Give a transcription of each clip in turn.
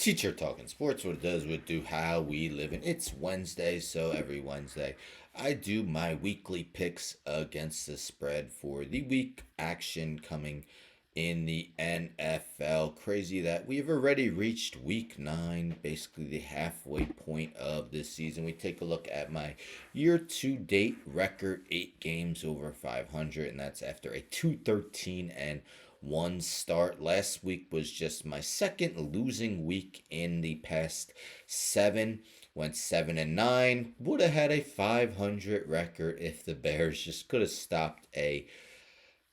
Teacher talking sports, what it does, what it do, how we live in. It's Wednesday, so every Wednesday I do my weekly picks against the spread for the week action coming in the NFL. Crazy that we've already reached week 9, basically the halfway point of this season. We take a look at my year to date record, 8 games over 500, and that's after a 213 and one start. Last week was just my second losing week in the past 7. Went 7-9. Would have had a 500 record if the Bears just could have stopped a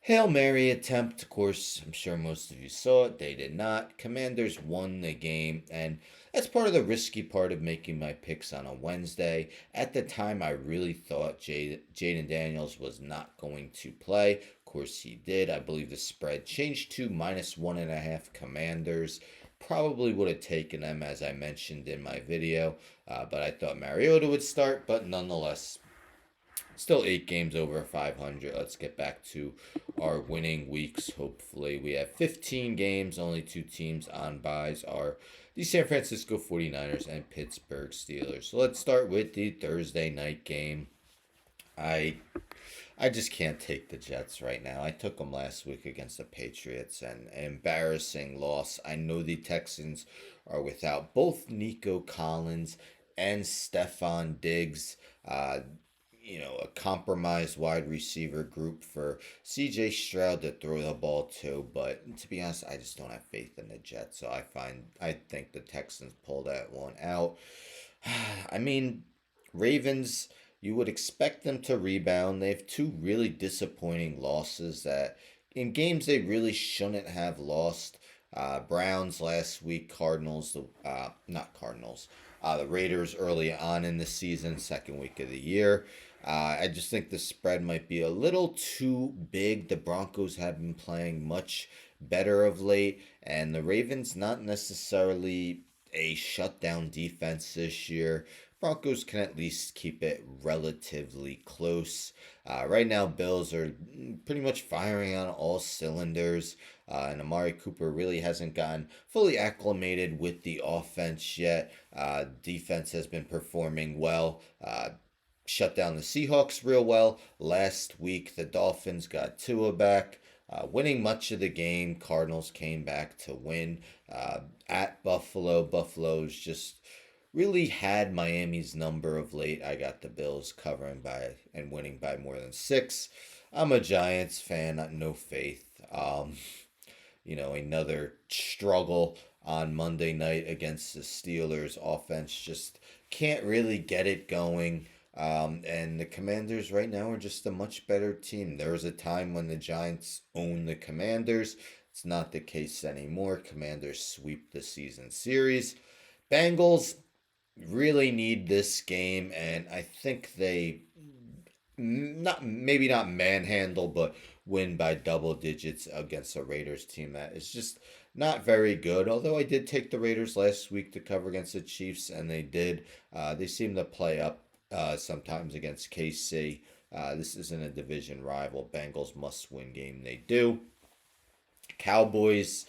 Hail Mary attempt. Of course, I'm sure most of you saw it. They did not. Commanders won the game, and that's part of the risky part of making my picks on a Wednesday. At the time, I really thought Jaden Daniels was not going to play. Of course, he did. I believe the spread changed to -1.5 Commanders. Probably would have taken them, as I mentioned in my video, but I thought Mariota would start, but nonetheless, still 8 games over 500. Let's get back to our winning weeks. Hopefully, we have 15 games. Only two teams on buys are the San Francisco 49ers and Pittsburgh Steelers. So let's start with the Thursday night game. I I just can't take the Jets right now. I took them last week against the Patriots, and an embarrassing loss. I know the Texans are without both Nico Collins and Stephon Diggs. A compromised wide receiver group for CJ Stroud to throw the ball to. But to be honest, I just don't have faith in the Jets. So I think the Texans pull that one out. I mean, Ravens, you would expect them to rebound. They have two really disappointing losses that in games they really shouldn't have lost. Browns last week, Cardinals, not Cardinals, the Raiders early on in the season, second week of the year. I just think the spread might be a little too big. The Broncos have been playing much better of late, and the Ravens not necessarily a shutdown defense this year. Broncos can at least keep it relatively close. Right now, Bills are pretty much firing on all cylinders, and Amari Cooper really hasn't gotten fully acclimated with the offense yet. Defense has been performing well. Shut down the Seahawks real well. Last week, the Dolphins got Tua back. Winning much of the game, Cardinals came back to win at Buffalo. Buffalo's just really had Miami's number of late. I got the Bills covering by and winning by more than 6. I'm a Giants fan, no faith. Another struggle on Monday night against the Steelers. Offense just can't really get it going. And the Commanders right now are just a much better team. There was a time when the Giants owned the Commanders. It's not the case anymore. Commanders sweep the season series. Bengals really need this game, and I think they not maybe not manhandle, but win by double digits against a Raiders team that is just not very good. Although I did take the Raiders last week to cover against the Chiefs, and they did. They seem to play up sometimes against KC. This isn't a division rival. Bengals must win game. They do. Cowboys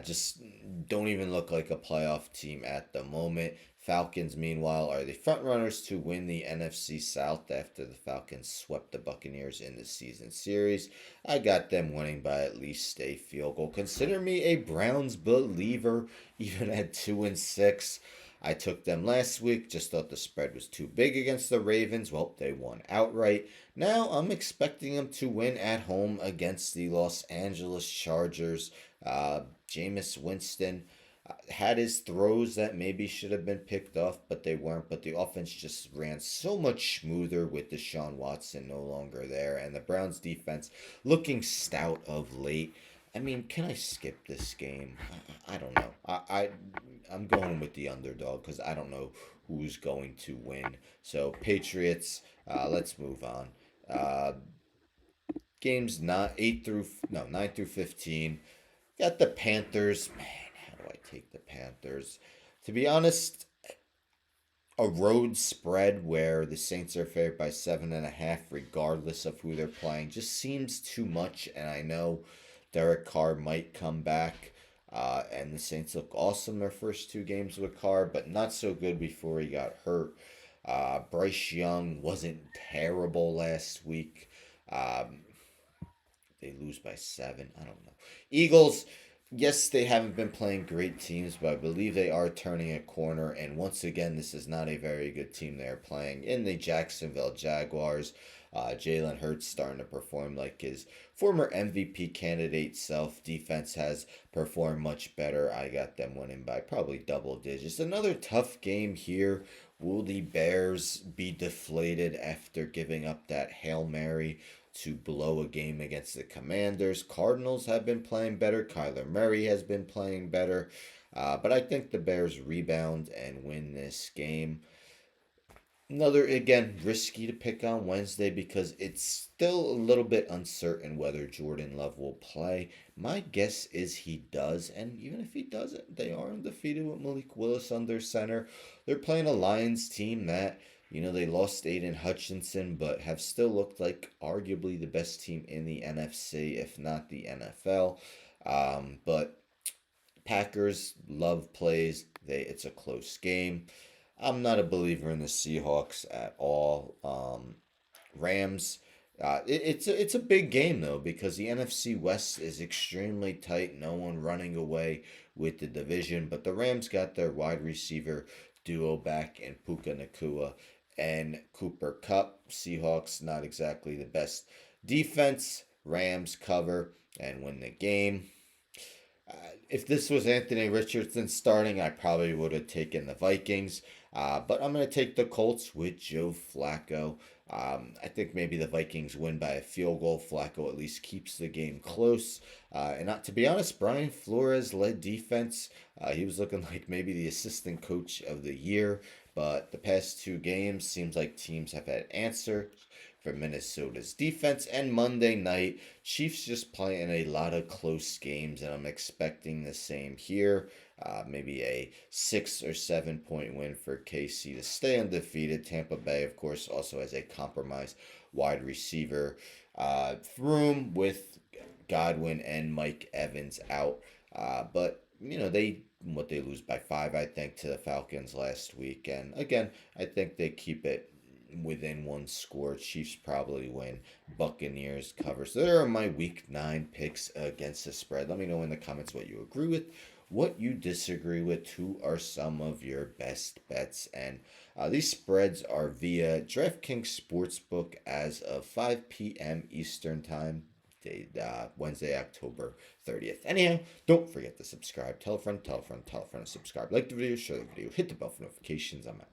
just don't even look like a playoff team at the moment. Falcons, meanwhile, are the front runners to win the NFC South after the Falcons swept the Buccaneers in the season series. I got them winning by at least a field goal. Consider me a Browns believer, even at 2-6. I took them last week, just thought the spread was too big against the Ravens. Well, they won outright. Now I'm expecting them to win at home against the Los Angeles Chargers. Jameis Winston had his throws that maybe should have been picked off, but they weren't. But the offense just ran so much smoother with Deshaun Watson no longer there, and the Browns defense looking stout of late. I mean, can I skip this game? I don't know. I'm going with the underdog because I don't know who's going to win. So Patriots. Let's move on. Uh, games not 9 through 15. Got the Panthers. Man, how do I take the Panthers? To be honest, a road spread where the Saints are favored by 7.5, regardless of who they're playing, just seems too much. And I know Derek Carr might come back. And the Saints look awesome their first two games with Carr, but not so good before he got hurt. Bryce Young wasn't terrible last week. Um, they lose by 7. I don't know. Eagles, yes, they haven't been playing great teams, but I believe they are turning a corner. And once again, this is not a very good team they are playing in the Jacksonville Jaguars. Jalen Hurts starting to perform like his former MVP candidate self. Defense has performed much better. I got them winning by probably double digits. Another tough game here. Will the Bears be deflated after giving up that Hail Mary to blow a game against the Commanders? Cardinals have been playing better. Kyler Murray has been playing better. But I think the Bears rebound and win this game. Another, again, risky to pick on Wednesday because it's still a little bit uncertain whether Jordan Love will play. My guess is he does, and even if he doesn't, they are undefeated with Malik Willis under center. They're playing a Lions team that, they lost Aiden Hutchinson, but have still looked like arguably the best team in the NFC, if not the NFL. But Packers love plays. It's a close game. I'm not a believer in the Seahawks at all. Rams. It's a big game though because the NFC West is extremely tight. No one running away with the division, but the Rams got their wide receiver duo back in Puka Nakua and Cooper Cup. Seahawks not exactly the best defense. Rams cover and win the game. If this was Anthony Richardson starting, I probably would have taken the Vikings. But I'm going to take the Colts with Joe Flacco. I think maybe the Vikings win by a field goal. Flacco at least keeps the game close. To be honest, Brian Flores led defense. He was looking like maybe the assistant coach of the year. But the past two games seems like teams have had answer for Minnesota's defense. And Monday night, Chiefs just playing a lot of close games, and I'm expecting the same here. Maybe a 6 or 7 point win for KC to stay undefeated. Tampa Bay, of course, also has a compromised wide receiver room with Godwin and Mike Evans out. But they lose by 5, I think, to the Falcons last week. And again, I think they keep it within one score. Chiefs probably win. Buccaneers cover. So there are my week 9 picks against the spread. Let me know in the comments what you agree with, what you disagree with, who are some of your best bets. And these spreads are via DraftKings Sportsbook as of 5 p.m. Eastern Time. Wednesday, October 30th. Anyhow, don't forget to subscribe. Tell a friend, tell a friend, tell a friend to subscribe. Like the video, share the video, hit the bell for notifications. I'm out.